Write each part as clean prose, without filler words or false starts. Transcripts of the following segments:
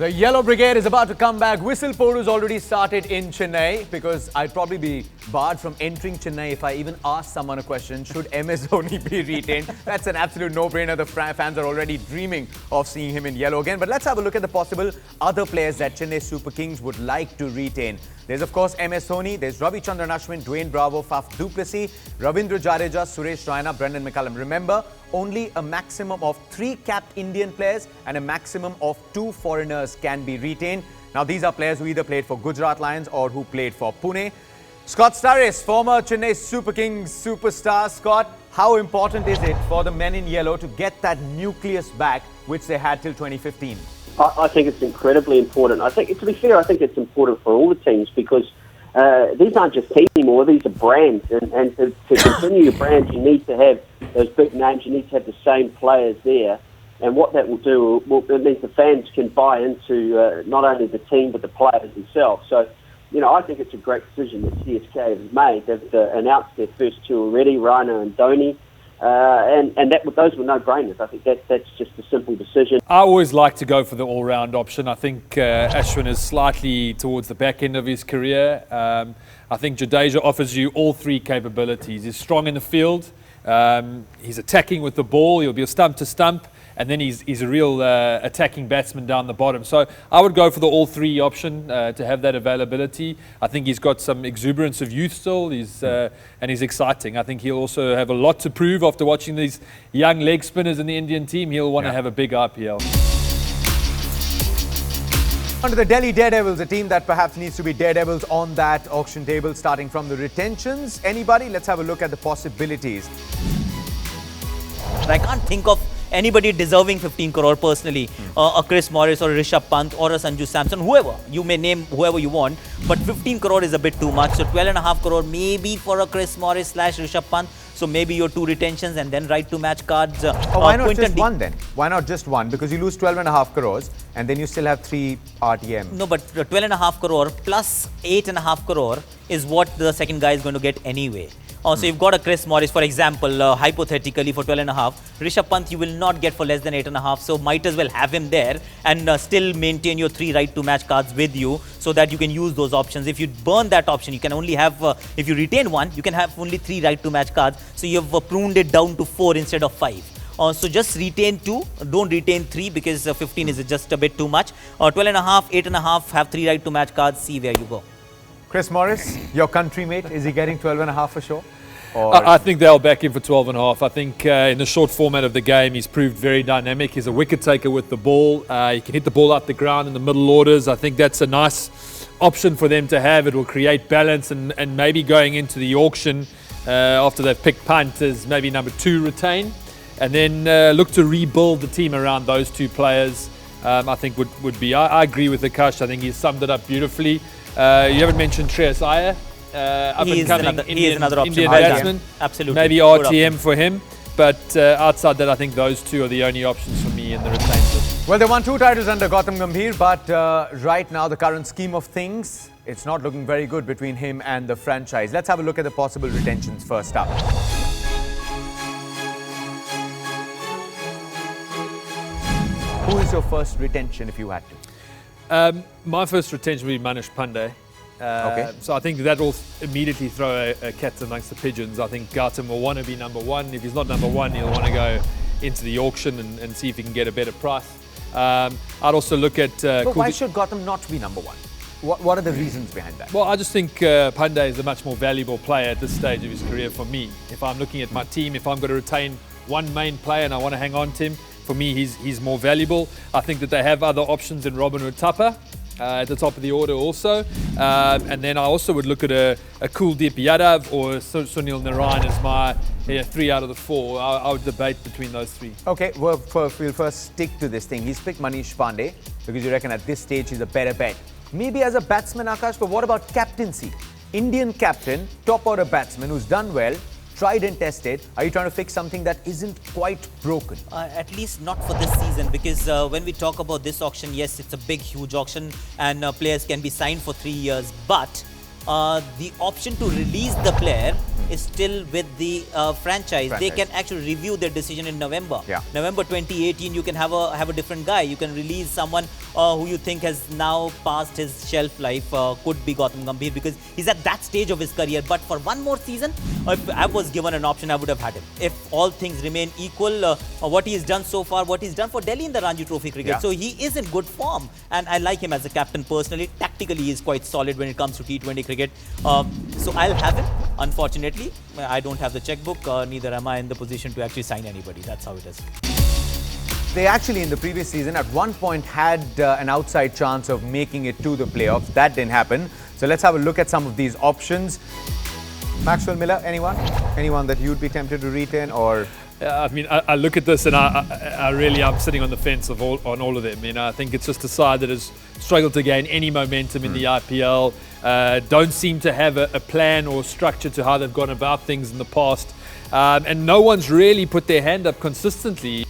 The Yellow Brigade is about to come back. Whistle Poru's already started in Chennai because I'd probably be barred from entering Chennai if I even asked someone a question. Should MS Dhoni be retained? That's an absolute no-brainer. The fans are already dreaming of seeing him in yellow again. But let's have a look at the possible other players that Chennai Super Kings would like to retain. There's, of course, MS Dhoni. There's Ravichandran Ashwin, Dwayne Bravo, Faf du Plessis, Ravindra Jadeja, Suresh Raina, Brendan McCullum. Remember, only a maximum of 3 capped Indian players and a maximum of 2 foreigners can be retained. Now, these are players who either played for Gujarat Lions or who played for Pune. Scott Starris, former Chennai Super Kings superstar. Scott, how important is it for the men in yellow to get that nucleus back, which they had till 2015? I think it's incredibly important. I think, to be fair, I think it's important for all the teams because these aren't just teams anymore, these are brands. And to continue your brand, you need to have those big names, you need to have the same players there. And what that will do, it means the fans can buy into not only the team but the players themselves. So, you know, I think it's a great decision that CSK has made. They've announced their first 2 already, Raina and Dhoni. And those were no-brainers. I think that's just a simple decision. I always like to go for the all-round option. I think Ashwin is slightly towards the back end of his career. I think Jadeja offers you all 3 capabilities. He's strong in the field. He's attacking with the ball. He'll be a stump to stump. And then he's a real attacking batsman down the bottom. So I would go for the all-3 option to have that availability. I think he's got some exuberance of youth still, and he's exciting. I think he'll also have a lot to prove after watching these young leg spinners in the Indian team. He'll want to have a big IPL. On to the Delhi Daredevils, a team that perhaps needs to be daredevils on that auction table, starting from the retentions. Anybody? Let's have a look at the possibilities. I can't think of anybody deserving 15 crore personally. A Chris Morris or a Rishabh Pant or a Sanju Samson, whoever. You may name whoever you want, but 15 crore is a bit too much. So 12.5 crore maybe for a Chris Morris / Rishabh Pant. So maybe your 2 retentions and then right to match cards. Why not just one then? Why not just one? Because you lose 12.5 crores and then you still have 3 RTM. No, but 12.5 crore plus 8.5 crore is what the second guy is going to get anyway. So you've got a Chris Morris, for example, hypothetically for 12.5. Rishabh Pant you will not get for less than 8.5. So might as well have him there and still maintain your 3 right to match cards with you so that you can use those options. If you burn that option, you can only have, if you retain 1, you can have only 3 right to match cards. So you've pruned it down to 4 instead of 5. So just retain 2, don't retain 3 because 15 is just a bit too much. 12.5, 8.5, have 3 right to match cards, see where you go. Chris Morris, your countrymate, is he getting 12.5 for sure? I think they'll back him for 12.5. I think in the short format of the game, he's proved very dynamic. He's a wicket taker with the ball. He can hit the ball out the ground in the middle orders. I think that's a nice option for them to have. It will create balance and maybe going into the auction after they've picked Pant as maybe number 2 retain. And then look to rebuild the team around those 2 players, I think would be. I agree with Akash. I think he's summed it up beautifully. You haven't mentioned Shreyas Iyer, He is another option. Indian batsman. Absolutely. Maybe RTM for him. But outside that, I think those 2 are the only options for me in the retained list. Well, they won 2 titles under Gautam Gambhir, but right now, the current scheme of things, it's not looking very good between him and the franchise. Let's have a look at the possible retentions first up. Who is your first retention if you had to? My first retention would be Manish Pandey. Okay. So I think that will immediately throw a cat amongst the pigeons. I think Gautam will want to be number 1. If he's not number 1, he'll want to go into the auction and see if he can get a better price. I'd also look at... But why should Gautam not be number 1? What are the reasons behind that? Well, I just think Pandey is a much more valuable player at this stage of his career for me. If I'm looking at my team, if I'm going to retain one main player and I want to hang on to him, for me, he's more valuable. I think that they have other options in Robin Uthappa at the top of the order also. And then I also would look at a Kuldeep Yadav or Sunil Narayan as my 3 out of the 4. I would debate between those 3. Okay, well, we'll first stick to this thing. He's picked Manish Pandey because you reckon at this stage he's a better bet. Maybe as a batsman, Akash, but what about captaincy? Indian captain, top order batsman who's done well, tried and tested. Are you trying to fix something that isn't quite broken? At least not for this season, because when we talk about this auction, yes, it's a big, huge auction and players can be signed for 3 years. But the option to release the player is still with the franchise. They can actually review their decision in November. Yeah. November 2018, you can have a different guy. You can release someone who you think has now passed his shelf life. Could be Gautam Gambhir because he's at that stage of his career. But for one more season, if I was given an option, I would have had him. If all things remain equal, what he has done so far, what he's done for Delhi in the Ranji Trophy cricket. Yeah. So he is in good form, and I like him as a captain personally. Tactically, he is quite solid when it comes to T20 cricket. So I'll have him. Unfortunately, I don't have the checkbook. Neither am I in the position to actually sign anybody. That's how it is. They actually, in the previous season, at one point had an outside chance of making it to the playoffs. That didn't happen. So let's have a look at some of these options. Maxwell Miller, anyone? Anyone that you'd be tempted to retain, or? I mean, I look at this and I really am sitting on the fence on all of them. You know, I think it's just a side that has struggled to gain any momentum in the IPL. Don't seem to have a plan or structure to how they've gone about things in the past. And no one's really put their hand up consistently.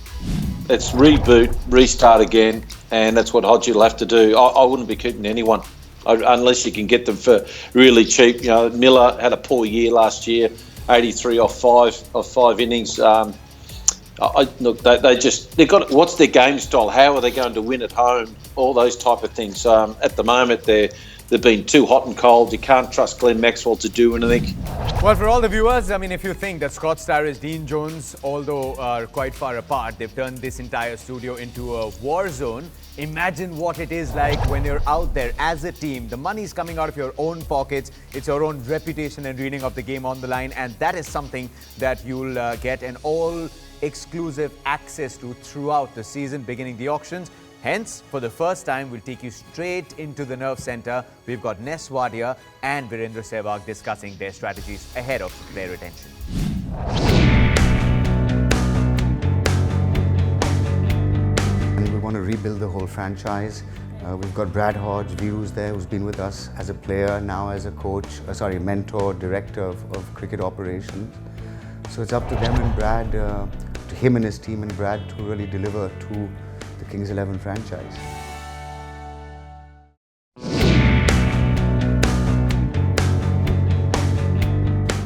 It's reboot, restart again, and that's what Hodgie will have to do. I wouldn't be keeping anyone unless you can get them for really cheap. You know, Miller had a poor year last year, 83 off five innings. Look, they've got, what's their game style? How are they going to win at home? All those type of things. At the moment, they've been too hot and cold. You can't trust Glenn Maxwell to do anything. Well, for all the viewers, I mean, if you think that Scott Starris, Dean Jones, although are quite far apart, they've turned this entire studio into a war zone. Imagine what it is like when you're out there as a team. The money's coming out of your own pockets. It's your own reputation and reading of the game on the line. And that is something that you'll get an all-exclusive access to throughout the season, beginning the auctions. Hence, for the first time, we'll take you straight into the nerve center. We've got Ness Wadia and Virendra Sehwag discussing their strategies ahead of player retention. We want to rebuild the whole franchise. We've got Brad Hodge, Viru's there, who's been with us as a player, now as a coach, mentor, director of cricket operations. So it's up to them and Brad, to him and his team and Brad to really deliver to the Kings 11 franchise.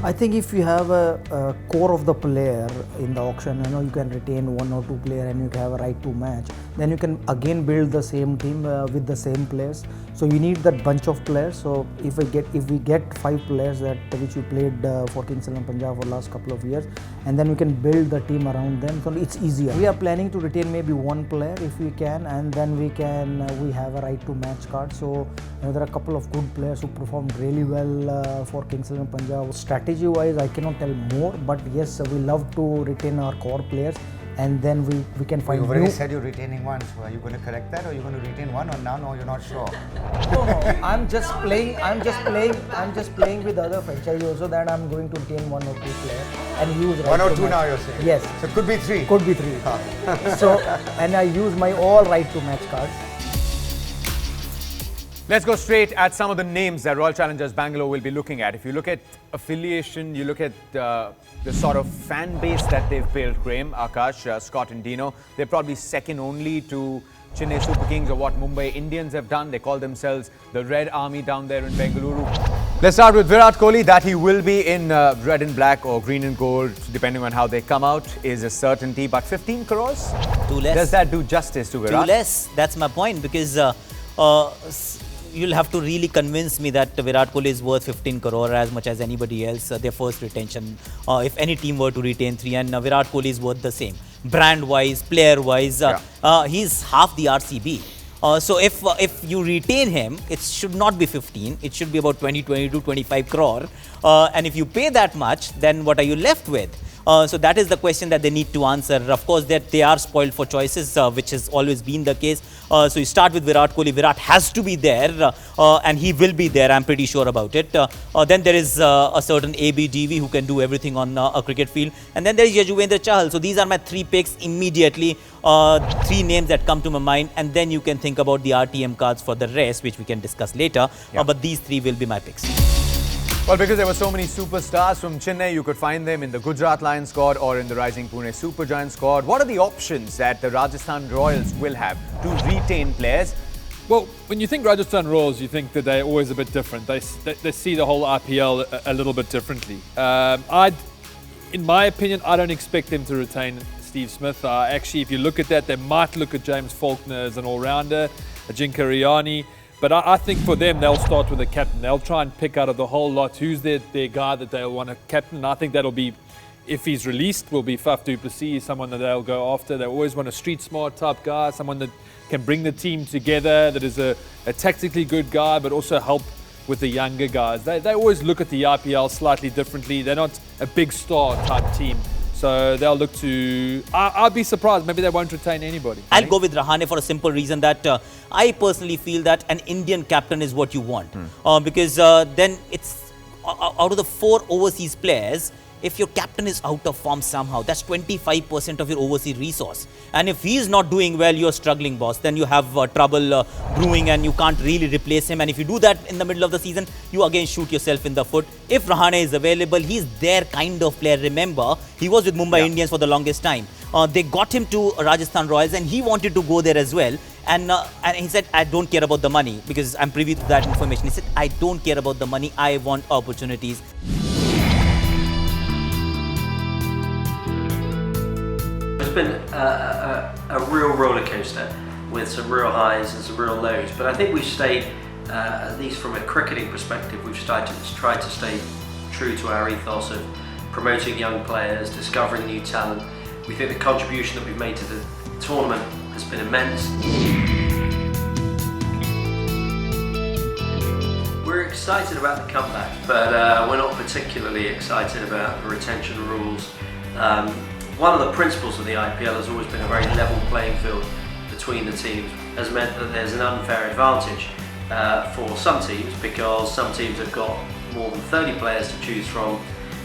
I think if you have a core of the player in the auction, you can retain one or two players and you can have a right to match. Then you can again build the same team with the same players. So you need that bunch of players. So if we get 5 players which we played for Kings 11 Punjab for last couple of years, and then we can build the team around them. So it's easier. We are planning to retain maybe one player if we can, and then we have a right to match card. So there are a couple of good players who performed really well for Kings 11 Punjab. Strategy wise, I cannot tell more, but yes, we love to retain our core players, and then we can find. You've already said you're retaining one, so are you going to correct that, or are you going to retain one, or now no, you're not sure? No, I'm just playing with other franchises also that I'm going to retain one or two players and use right 1 or to 2 match. now you're saying? Yes. So it could be 3? Could be 3. So, and I use my all right to match cards. Let's go straight at some of the names that Royal Challengers Bangalore will be looking at. If you look at affiliation, you look at the sort of fan base that they've built, Graham, Akash, Scott and Dino, they're probably second only to Chennai Super Kings or what Mumbai Indians have done. They call themselves the Red Army down there in Bengaluru. Let's start with Virat Kohli. That he will be in red and black or green and gold, depending on how they come out, is a certainty. But 15 crores? Too less. Does that do justice to Virat? Too less. That's my point, because you'll have to really convince me that Virat Kohli is worth 15 crore as much as anybody else, their first retention. If any team were to retain 3, and Virat Kohli is worth the same. Brand-wise, player-wise, he's half the RCB. So if you retain him, it should not be 15. It should be about 20, 22, 25 crore. And if you pay that much, then what are you left with? So that is the question that they need to answer. Of course, that they are spoiled for choices, which has always been the case. So you start with Virat Kohli. Virat has to be there, and he will be there. I'm pretty sure about it. Then there is a certain ABDV who can do everything on a cricket field, and then there is Yajuvendra Chahal. So these are my 3 picks immediately. 3 names that come to my mind, and then you can think about the RTM cards for the rest, which we can discuss later. But these 3 will be my picks. Well, because there were so many superstars from Chennai, you could find them in the Gujarat Lions squad or in the Rising Pune Supergiant squad. What are the options that the Rajasthan Royals will have to retain players? Well, when you think Rajasthan Royals, you think that they're always a bit different. They see the whole IPL a little bit differently. In my opinion, I don't expect them to retain Steve Smith. Actually, if you look at that, they might look at James Faulkner as an all-rounder, Ajinkya Rahane. But I think for them, they'll start with a captain. They'll try and pick out of the whole lot who's their guy that they'll want to captain. And I think that'll be, if he's released, will be Faf du Plessis, someone that they'll go after. They always want a street-smart type guy, someone that can bring the team together, that is a tactically good guy, but also help with the younger guys. They always look at the IPL slightly differently. They're not a big star type team. So they'll look to... I'd be surprised. Maybe they won't retain anybody. I'll go with Rahane for a simple reason that I personally feel that an Indian captain is what you want. Because then it's... out of the 4 overseas players, if your captain is out of form somehow, that's 25% of your overseas resource. And if he's not doing well, you're struggling, boss. Then you have trouble brewing and you can't really replace him. And if you do that in the middle of the season, you again shoot yourself in the foot. If Rahane is available, he's their kind of player. Remember, he was with Mumbai Indians for the longest time. They got him to Rajasthan Royals and he wanted to go there as well. And he said, I don't care about the money, because I'm privy to that information. He said, I don't care about the money. I want opportunities. It's been a real roller coaster with some real highs and some real lows, but I think we've stayed, at least from a cricketing perspective, we've tried to stay true to our ethos of promoting young players, discovering new talent. We think the contribution that we've made to the tournament has been immense. We're excited about the comeback, but we're not particularly excited about the retention rules. One of the principles of the IPL has always been a very level playing field between the teams, has meant that there's an unfair advantage for some teams, because some teams have got more than 30 players to choose from,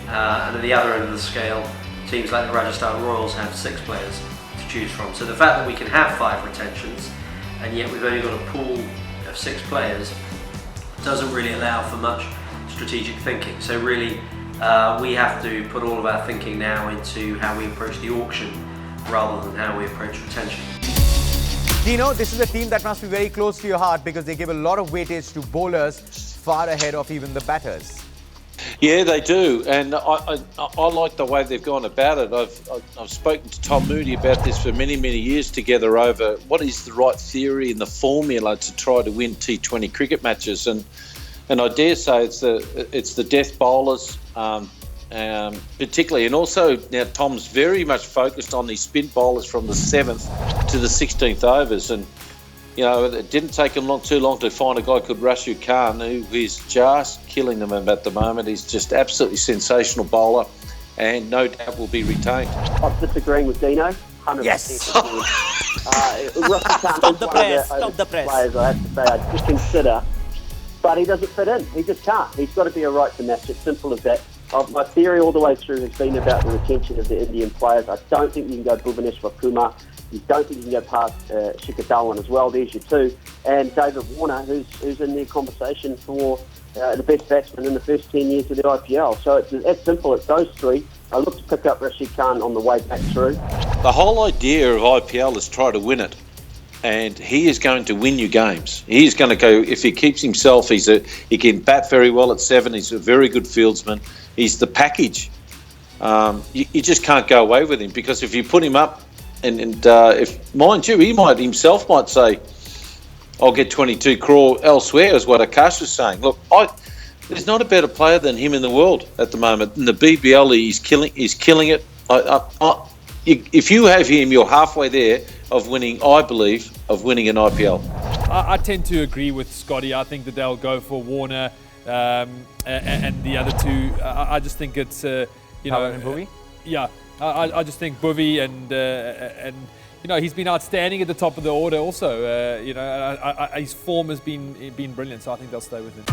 and at the other end of the scale, teams like the Rajasthan Royals have 6 players to choose from. So the fact that we can have 5 retentions, and yet we've only got a pool of 6 players, doesn't really allow for much strategic thinking. So really, we have to put all of our thinking now into how we approach the auction rather than how we approach retention. Dino, this is a team that must be very close to your heart because they give a lot of weightage to bowlers far ahead of even the batters. Yeah, they do, and I like the way they've gone about it. I've spoken to Tom Moody about this for many years together over what is the right theory and the formula to try to win T20 cricket matches, and I dare say it's the death bowlers, particularly, and also now Tom's very much focused on these spin bowlers from the 7th to the 16th overs, and you know, it didn't take him too long to find a guy called Rashid Khan who is just killing them at the moment. He's just absolutely sensational bowler, and no doubt will be retained. I'm disagreeing with Dino. 100%. Yes. Stop the press. Stop the press. Players, I have to say, I just consider, but he doesn't fit in. He just can't. He's got to be a right to match. It's simple as that. My theory all the way through has been about the retention of the Indian players. I don't think you can go Bhuvaneshwar Kumar. You don't think you can go past Shikhar Dhawan as well. There's your 2. And David Warner, who's in their conversation for the best batsman in the first 10 years of the IPL. So it's as simple as those 3. I look to pick up Rashid Khan on the way back through. The whole idea of IPL is try to win it. And he is going to win you games. He's going to go, if he keeps himself, he can bat very well at 7. He's a very good fieldsman. He's the package. You just can't go away with him, because if you put him up, and if, mind you, he himself might say, I'll get 22 crore elsewhere, is what Akash is saying. Look, there's not a better player than him in the world at the moment. In the BBL, he's killing it. If you have him, you're halfway there of winning, I believe, of winning an IPL. I tend to agree with Scotty. I think that they'll go for Warner and the other 2. I just think it's, you know... and Bhuvi? Yeah. I just think Bhuvi and you know, he's been outstanding at the top of the order also. You know, his form has been brilliant, so I think they'll stay with him.